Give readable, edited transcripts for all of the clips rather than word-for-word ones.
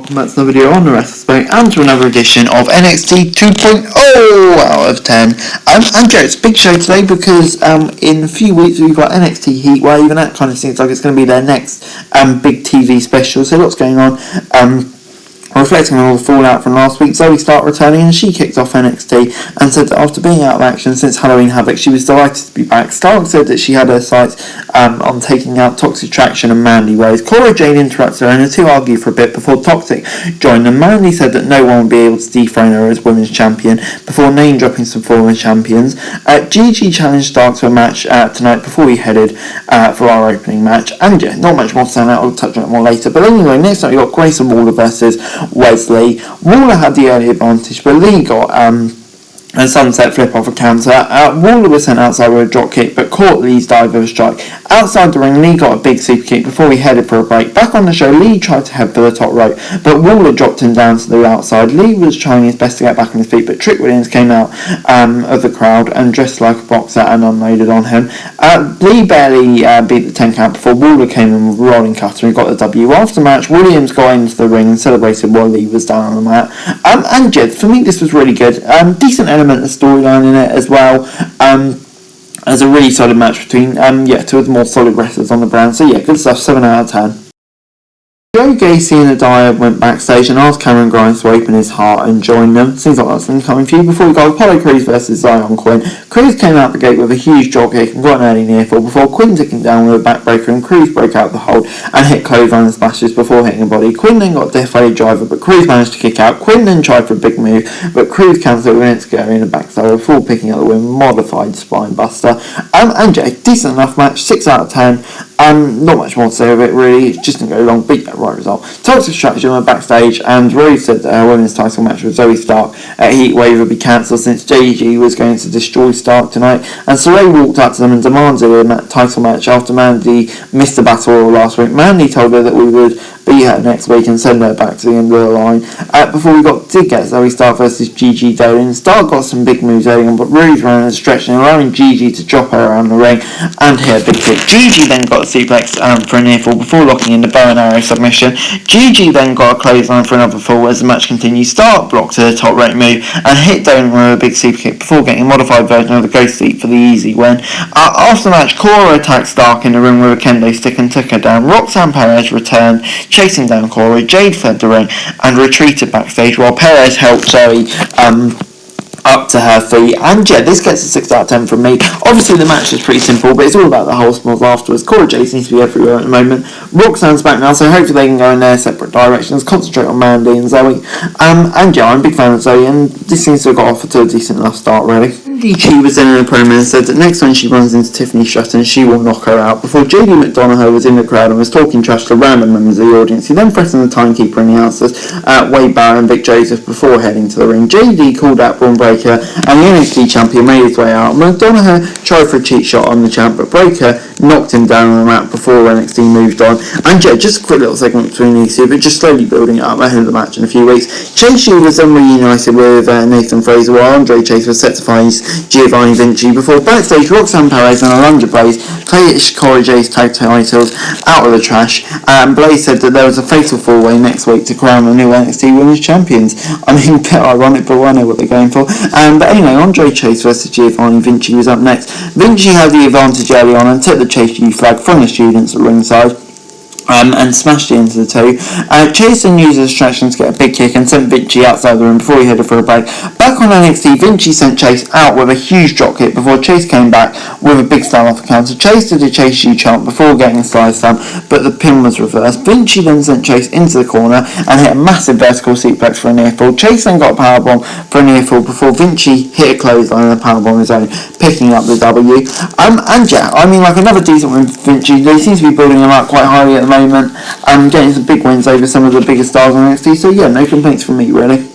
welcome back to another video on the WrestleSpace and to another edition of NXT 2.0 out of 10. And Joe, it's a big show today because in a few weeks we've got NXT Heat Wave, and that kind of seems like it's going to be their next big TV special. So lots going on. Reflecting on all the fallout from last week, Zoe Stark returning, and she kicked off NXT and said that after being out of action since Halloween Havoc, she was delighted to be back. Stark said that she had her sights on taking out Toxic Attraction and Mandy Rose. Cora Jade interrupted her, and the two argued for a bit before Toxic joined them. Mandy said that no one would be able to dethrone her as women's champion before name-dropping some former champions. Gigi challenged Stark to a match tonight before we headed for our opening match. And yeah, not much more to say on that, I'll touch on it more later. But anyway, next up we got Grayson Waller versus Wesley. Waller had the early advantage, but Lee got a sunset flip off a counter. Waller was sent outside with a drop kick, but caught Lee's dive of a strike. Outside the ring, Lee got a big super kick before he headed for a break. Back on the show, Lee tried to head for the top rope, but Waller dropped him down to the outside. Lee was trying his best to get back on his feet, but Trick Williams came out of the crowd and dressed like a boxer and unloaded on him. Lee barely beat the 10 count before Waller came in with a rolling cutter and got the W. After the match, Williams got into the ring and celebrated while Lee was down on the mat. And yeah, for me this was really good. Decent element of storyline in it as well. As a really solid match between two of the more solid wrestlers on the brand. So yeah, good stuff. 7 out of 10. Joe Gacy and Adair went backstage and asked Cameron Grimes to open his heart and join them. Seems like that's an incoming feud. Before we got Apollo Crews versus Zion Quinn. Crews came out the gate with a huge drop kick and got an early near fall before Quinn took him down with a backbreaker, and Crews broke out the hold and hit clothesline and splashes before hitting a body. Quinn then got Death Valley driver, but Crews managed to kick out. Quinn then tried for a big move, but Crews cancelled minutes ago in a backside before picking up the win, modified spine buster. And yeah, decent enough match, 6 out of 10. Not much more to say of it really, it just didn't go long, but yeah, right result. Toxic Attraction went backstage, and Rose said that her women's title match with Zoe Stark at Heat Wave would be cancelled since JG was going to destroy Stark tonight, and Saray walked up to them and demanded a title match after Mandy missed the battle royal last week. Mandy told her that we would be her next week and send her back to the end of the line. Before we did get Zoe Stark versus Gigi Dolan. Stark got some big moves early on, but Rose ran a stretch and allowing Gigi to drop her around the ring and hit a big kick. Gigi then got a suplex for a near fall before locking in the bow and arrow submission. Gigi then got a clothesline for another fall as the match continued. Stark blocked her top rope move and hit Dolan with a big super kick before getting a modified version of the ghost seat for the easy win. After the match, Cora attacked Stark in the ring with a kendo stick and took her down. Roxanne Perez returned, chasing down Cora. Jade fled the ring and retreated backstage while Perez helped Zoe up to her feet. And yeah, this gets a 6 out of 10 from me. Obviously the match is pretty simple, but it's all about the whole smalls afterwards. Cora Jade seems to be everywhere at the moment. Roxanne's back now, so hopefully they can go in their separate directions, concentrate on Mandy and Zoe. And yeah, I'm a big fan of Zoe, and this seems to have got off to a decent enough start really. Chi was then in a promo and said that next time she runs into Tiffany Stratton, she will knock her out. Before JD McDonough was in the crowd and was talking trash to random members of the audience, he then threatened the timekeeper and the announcers, Wade Barrett and Vic Joseph, before heading to the ring. JD called out Braun Breaker, and the NXT champion made his way out. McDonough tried for a cheat shot on the champ, but Breaker knocked him down on the mat before NXT moved on. And yeah, just a quick little segment between these two, but just slowly building it up ahead of the match in a few weeks. Chase U was then reunited with Nathan Fraser, while Andre Chase was set to face Giovanni Vinci before backstage Roxanne Perez and Alundra Blaze cleared Cora Jade's tag titles out of the trash. Blaze said that there was a fatal four-way next week to crown the new NXT Women's Champions. I mean, a bit ironic, but I know what they're going for. But anyway, Andre Chase versus Giovanni Vinci was up next. Vinci had the advantage early on and took the Chase U flag from the students at ringside. And smashed it into the two. Chase then used a distraction to get a big kick and sent Vinci outside the ring before he headed for a break. Back on NXT, Vinci sent Chase out with a huge drop kick before Chase came back with a big slam off the counter. Chase did a Chase U chant before getting a slide slam, but the pin was reversed. Vinci then sent Chase into the corner and hit a massive vertical suplex for a near fall. Chase then got a powerbomb for a near fall before Vinci hit a clothesline and a powerbomb of his own, picking up the W. And yeah, I mean, like another decent win for Vinci. They seem to be building him up quite highly at the moment. Getting some big wins over some of the biggest stars on NXT, so yeah, no complaints from me really.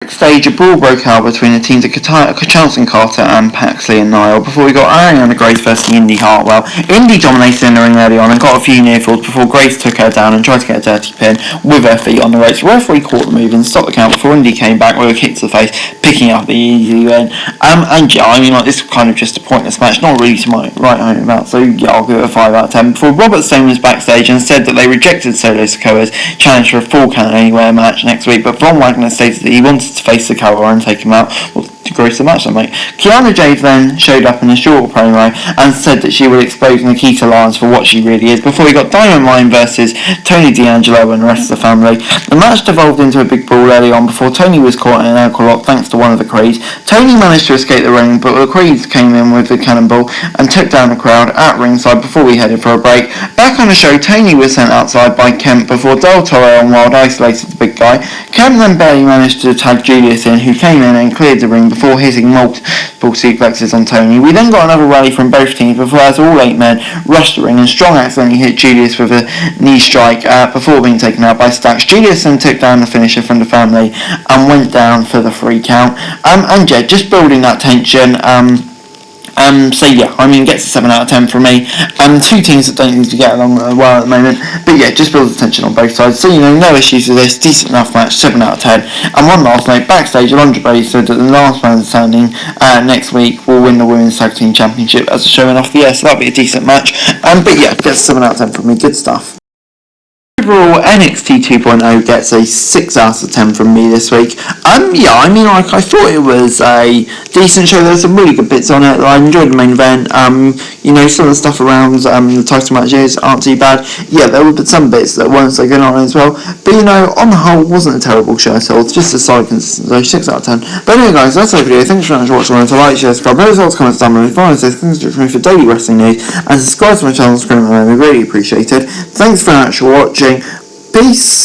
Backstage, a brawl broke out between the teams of Charlton Carter and Paxley and Niall before we got Ariana Grace versus Indy Hartwell. Indy dominated in the ring early on and got a few near falls before Grace took her down and tried to get a dirty pin with her feet on the ropes. The referee caught the move and stopped the count before Indy came back with a kick to the face, picking up the easy win. And yeah, I mean, like, this was kind of just a pointless match, not really to write home about, so yeah, I'll give it a 5 out of 10. Before Robert Stone was backstage and said that they rejected Solo Sikoa's challenge for a full count anywhere match next week, but Von Wagner stated that he wanted to face Sikoa and take him out. Well, to gross the match, then, mate. Kiana Jade then showed up in a short promo and said that she would expose Nikita Lyons for what she really is before we got Diamond Mine versus Tony D'Angelo and the rest of the family. The match devolved into a big brawl early on before Tony was caught in an ankle lock thanks to one of the Creeds. Tony managed to escape the ring, but the Creeds came in with the cannonball and took down the crowd at ringside before we headed for a break. Back on the show, Tony was sent outside by Kemp before Del Toro and Wild isolated the big guy. Kemp then barely managed to tag Julius in, who came in and cleared the ring before hitting multiple suplexes on Tony. We then got another rally from both teams before, as all 8 men rushed the ring and Strong accidentally hit Julius with a knee strike before being taken out by Stacks. Julius then took down the finisher from the family and went down for the 3 count. And yeah, just building that tension. So yeah, I mean, it gets a 7 out of 10 from me. 2 teams that don't seem to get along well at the moment, but yeah, just builds the tension on both sides. So, you know, no issues with this, decent enough match, 7 out of 10. And one last note, backstage, Alondra Bay said that the last man standing next week will win the Women's Tag Team Championship as a showing off the year, so that'll be a decent match. But yeah, gets a 7 out of 10 from me, good stuff. Overall, NXT 2.0 gets a 6 out of 10 from me this week. Yeah, I mean, like, I thought it was a decent show. There's some really good bits on it. I enjoyed the main event. You know, some of the stuff around the title matches aren't too bad. Yeah, there were some bits that weren't so good on it as well. But, you know, on the whole, it wasn't a terrible show at all. It's just a side consistent, so 6 out of 10. But anyway, guys, that's the video. Thanks very much for watching. Remember to like, share, subscribe, no results, comments down below. Finally, things to me for daily wrestling news, and subscribe to my channel, screen, and I really appreciate it. Thanks very much for watching. Peace.